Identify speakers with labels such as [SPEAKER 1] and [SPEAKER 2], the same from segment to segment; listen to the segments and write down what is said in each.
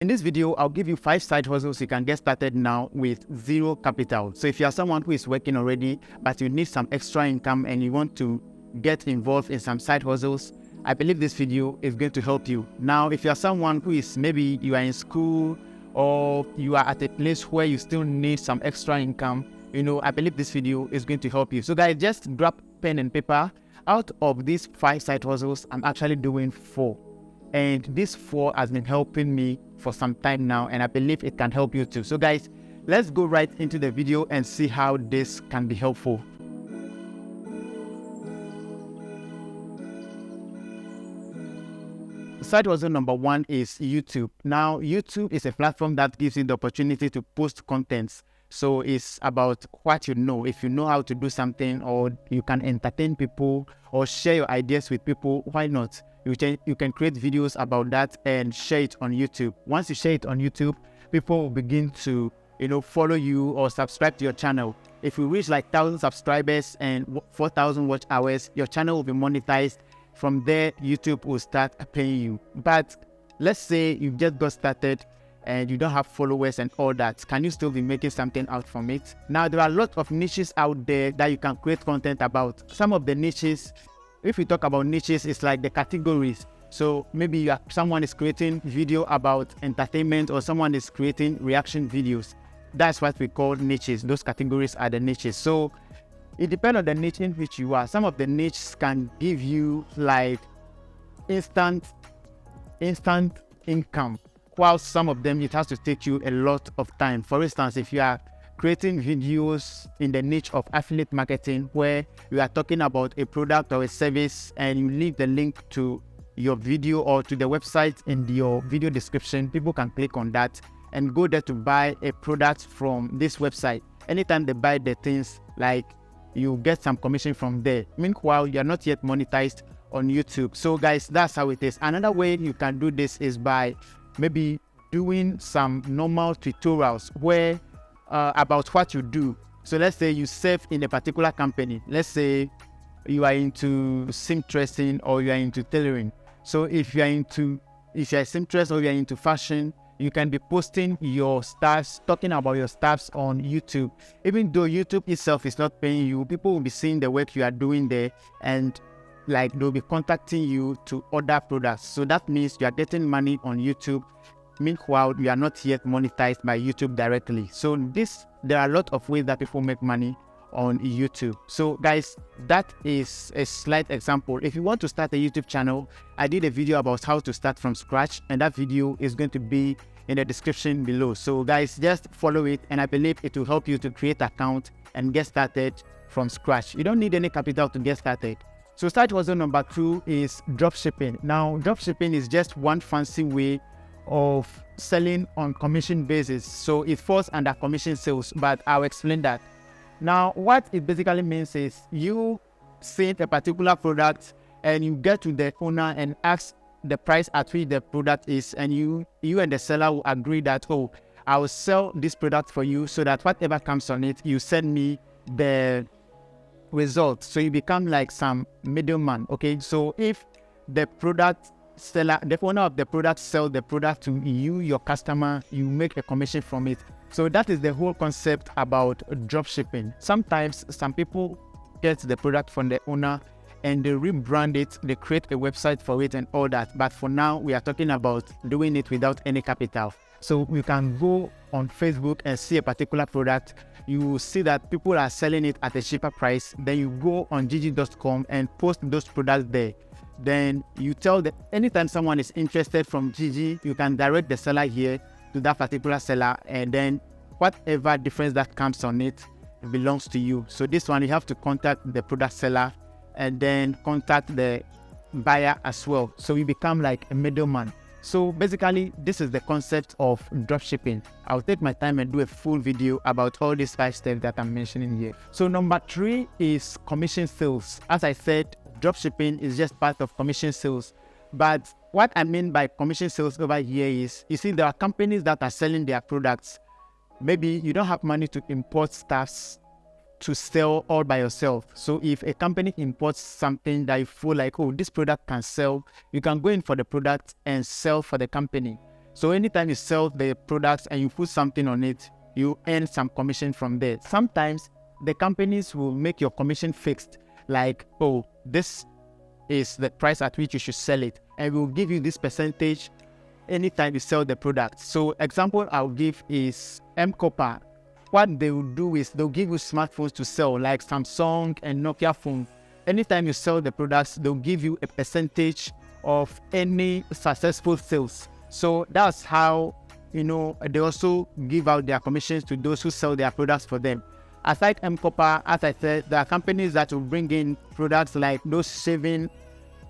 [SPEAKER 1] In this video, I'll give you 5 side hustles you can get started now with zero capital. So if you are someone who is working already, but you need some extra income and you want to get involved in some side hustles, I believe this video is going to help you. Now, if you are someone who is maybe you are in school or you are at a place where you still need some extra income, I believe this video is going to help you. So guys, just grab pen and paper. Out of these 5 side hustles, I'm actually doing 4. And this 4 has been helping me for some time now, and I believe it can help you too. So guys, let's go right into the video and see how this can be helpful. Side hustle number 1 is YouTube. Now, YouTube is a platform that gives you the opportunity to post contents. So it's about what you know. If you know how to do something, or you can entertain people or share your ideas with people, why not? You can create videos about that and share it on YouTube. Once you share it on YouTube, people will begin to follow you or subscribe to your channel. If you reach like 1,000 subscribers and 4,000 watch hours, your channel will be monetized. From there, YouTube will start paying you. But let's say you just got started and you don't have followers and all that. Can you still be making something out from it? Now, there are a lot of niches out there that you can create content about. Some of the niches, if we talk about niches, it's like the categories. So maybe someone is creating video about entertainment, or someone is creating reaction videos. That's what we call niches. Those categories are the niches. So it depends on the niche in which you are. Some of the niches can give you like instant income, while some of them, it has to take you a lot of time. For instance, if you are creating videos in the niche of affiliate marketing, where you are talking about a product or a service and you leave the link to your video or to the website in your video description, people can click on that and go there to buy a product from this website. Anytime they buy the things, like, you get some commission from there. Meanwhile, you're not yet monetized on YouTube. So guys, that's how it is. Another way you can do this is by maybe doing some normal tutorials where about what you do. So let's say you serve in a particular company. Let's say you are into seamstressing or you are into tailoring. So if you are seamstress or you are into fashion, you can be posting your stuffs, talking about your stuffs on YouTube. Even though YouTube itself is not paying you, people will be seeing the work you are doing there, and like they'll be contacting you to order products. So that means you are getting money on YouTube. Meanwhile, you are not yet monetized by YouTube directly. So there are a lot of ways that people make money on YouTube. So guys, that is a slight example. If you want to start a YouTube channel, I did a video about how to start from scratch, and that video is going to be in the description below. So guys, just follow it, and I believe it will help you to create an account and get started from scratch. You don't need any capital to get started. So side hustle number 2 is dropshipping. Now, dropshipping is just one fancy way of selling on commission basis. So it falls under commission sales, but I'll explain that. Now, what it basically means is you see a particular product and you get to the owner and ask the price at which the product is, and you and the seller will agree that, oh, I will sell this product for you, so that whatever comes on it, you send me the result. So you become like some middleman. Okay, so if the product seller, the owner of the product, sell the product to you, your customer, you make a commission from it. So that is the whole concept about dropshipping. Sometimes some people get the product from the owner and they rebrand it, they create a website for it and all that. But for now, we are talking about doing it without any capital. So you can go on Facebook and see a particular product. You will see that people are selling it at a cheaper price. Then you go on gg.com and post those products there. Then you tell that anytime someone is interested from GG, you can direct the seller here to that particular seller, and then whatever difference that comes on it belongs to you. So this one, you have to contact the product seller and then contact the buyer as well. So you become like a middleman. So basically, this is the concept of dropshipping. I'll take my time and do a full video about all these 5 steps that I'm mentioning here. So number 3 is commission sales. As I said, dropshipping is just part of commission sales. But what I mean by commission sales over here is, you see, there are companies that are selling their products. Maybe you don't have money to import stuffs to sell all by yourself. So if a company imports something that you feel like, oh, this product can sell, you can go in for the product and sell for the company. So anytime you sell the products and you put something on it, you earn some commission from there. Sometimes the companies will make your commission fixed, like, oh, this is the price at which you should sell it, and we'll give you this percentage anytime you sell the product. So example I'll give is M-Copper. What they will do is they'll give you smartphones to sell, like Samsung and Nokia phone. Anytime you sell the products, they'll give you a percentage of any successful sales. So that's how, they also give out their commissions to those who sell their products for them. Aside M-Copper, as I said, there are companies that will bring in products like those shaving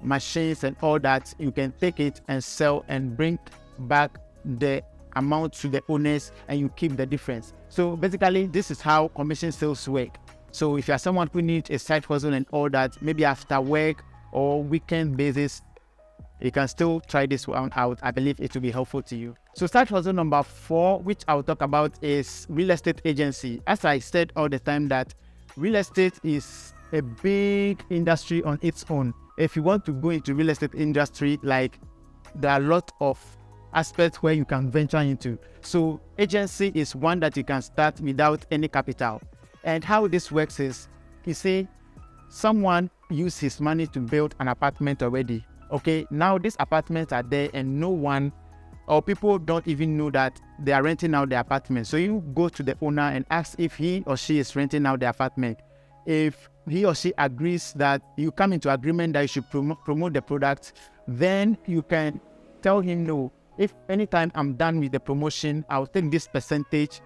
[SPEAKER 1] machines and all that. You can take it and sell and bring back the amount to the owners, and you keep the difference. So basically, this is how commission sales work. So if you're someone who needs a side hustle and all that, maybe after work or weekend basis, you can still try this one out. I believe it will be helpful to you. So side hustle number 4, which I'll talk about, is real estate agency. As I said all the time, that real estate is a big industry on its own. If you want to go into real estate industry, like, there are a lot of aspects where you can venture into. So agency is one that you can start without any capital. And how this works is, you see, someone used his money to build an apartment already. Okay, now these apartments are there and no one, or people don't even know that they are renting out the apartment. So you go to the owner and ask if he or she is renting out the apartment. If he or she agrees, that you come into agreement that you should promote the product, then you can tell him, no, if anytime I'm done with the promotion, I'll take this percentage.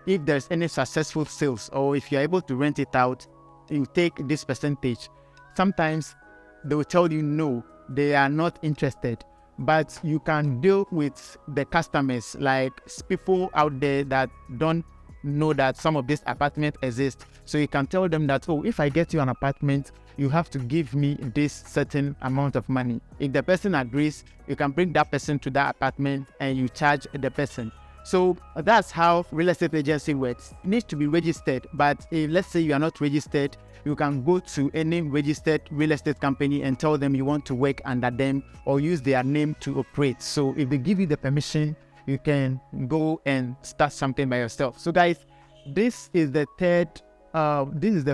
[SPEAKER 1] If there's any successful sales, or if you're able to rent it out, you take this percentage. Sometimes they will tell you no, they are not interested, but you can deal with the customers, like people out there that don't know that some of these apartments exist. So you can tell them that, oh, if I get you an apartment, you have to give me this certain amount of money. If the person agrees, you can bring that person to that apartment and you charge the person. So that's how real estate agency works. It needs to be registered, but if, let's say, you are not registered, you can go to any registered real estate company and tell them you want to work under them or use their name to operate. So if they give you the permission, you can go and start something by yourself. So guys, this is the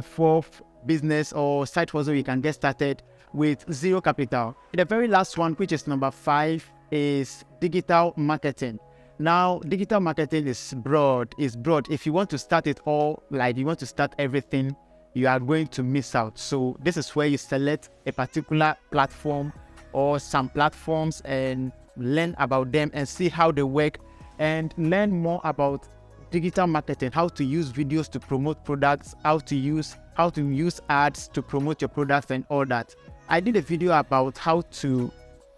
[SPEAKER 1] fourth business or side hustle you can get started with zero capital. The very last one, which is number 5, is digital marketing. Now, digital marketing is broad. If you want to start it all, like you want to start everything, you are going to miss out. So this is where you select a particular platform or some platforms and learn about them and see how they work, and learn more about digital marketing, how to use videos to promote products, how to use ads to promote your products and all that. I did a video about how to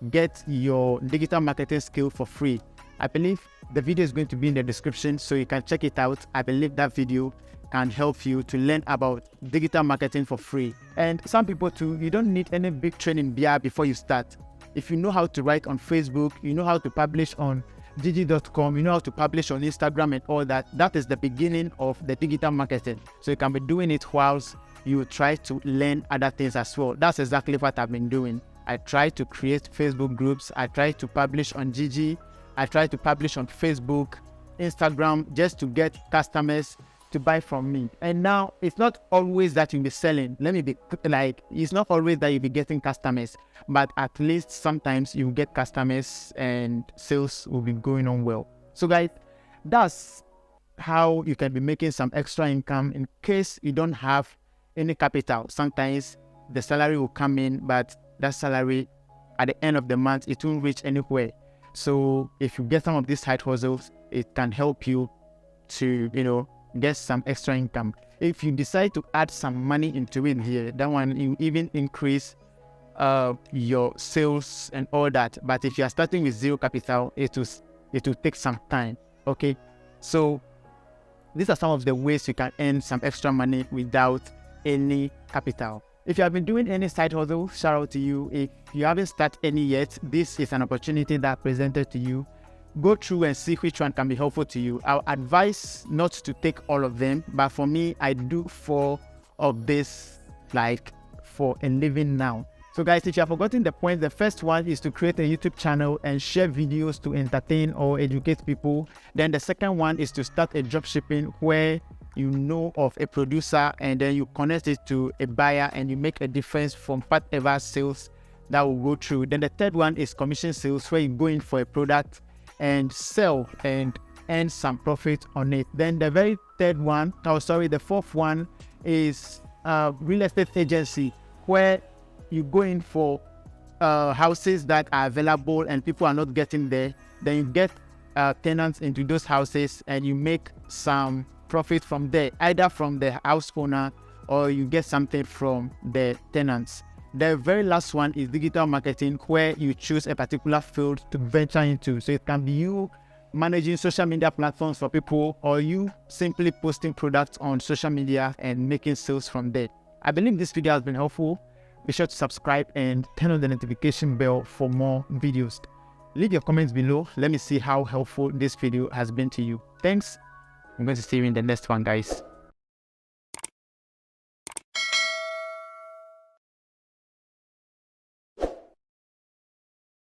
[SPEAKER 1] get your digital marketing skill for free. I believe the video is going to be in the description, so you can check it out. I believe that video can help you to learn about digital marketing for free. And some people too, you don't need any big training before you start. If you know how to write on Facebook, you know how to publish on gg.com, you know how to publish on Instagram and all that, that is the beginning of the digital marketing. So you can be doing it whilst you try to learn other things as well. That's exactly what I've been doing. I try to create Facebook groups. I try to publish on GG. I try to publish on Facebook, Instagram, just to get customers to buy from me. And now it's not always that you'll be selling. Let me be like, it's not always that you'll be getting customers, but at least sometimes you get customers and sales will be going on well. So guys, that's how you can be making some extra income in case you don't have any capital. Sometimes the salary will come in, but that salary at the end of the month, it won't reach anywhere. So if you get some of these side hustles, it can help you to, get some extra income. If you decide to add some money into it here, that one, you even increase your sales and all that. But if you are starting with zero capital, it will take some time. Okay, so these are some of the ways you can earn some extra money without any capital. If you have been doing any side hustle, shout out to you. If you haven't started any yet, this is an opportunity that presented to you. Go through and see which one can be helpful to you. I'll advise not to take all of them, but for me, I do 4 of this, like, for a living now. So guys, if you have forgotten the point, the first one is to create a YouTube channel and share videos to entertain or educate people. Then the second one is to start a dropshipping where you know of a producer and then you connect it to a buyer and you make a difference from whatever sales that will go through. Then the third one is commission sales, where you go in for a product and sell and earn some profit on it. Then the the fourth one is real estate agency, where you go in for houses that are available and people are not getting there. Then you get tenants into those houses and you make some profit from there, either from the house owner or you get something from the tenants. The very last one is digital marketing, where you choose a particular field to venture into. So it can be you managing social media platforms for people, or you simply posting products on social media and making sales from there. I believe this video has been helpful. Be sure to subscribe and turn on the notification bell for more videos. Leave your comments below. Let me see how helpful this video has been to you. Thanks. I'm going to see you in the next one, guys.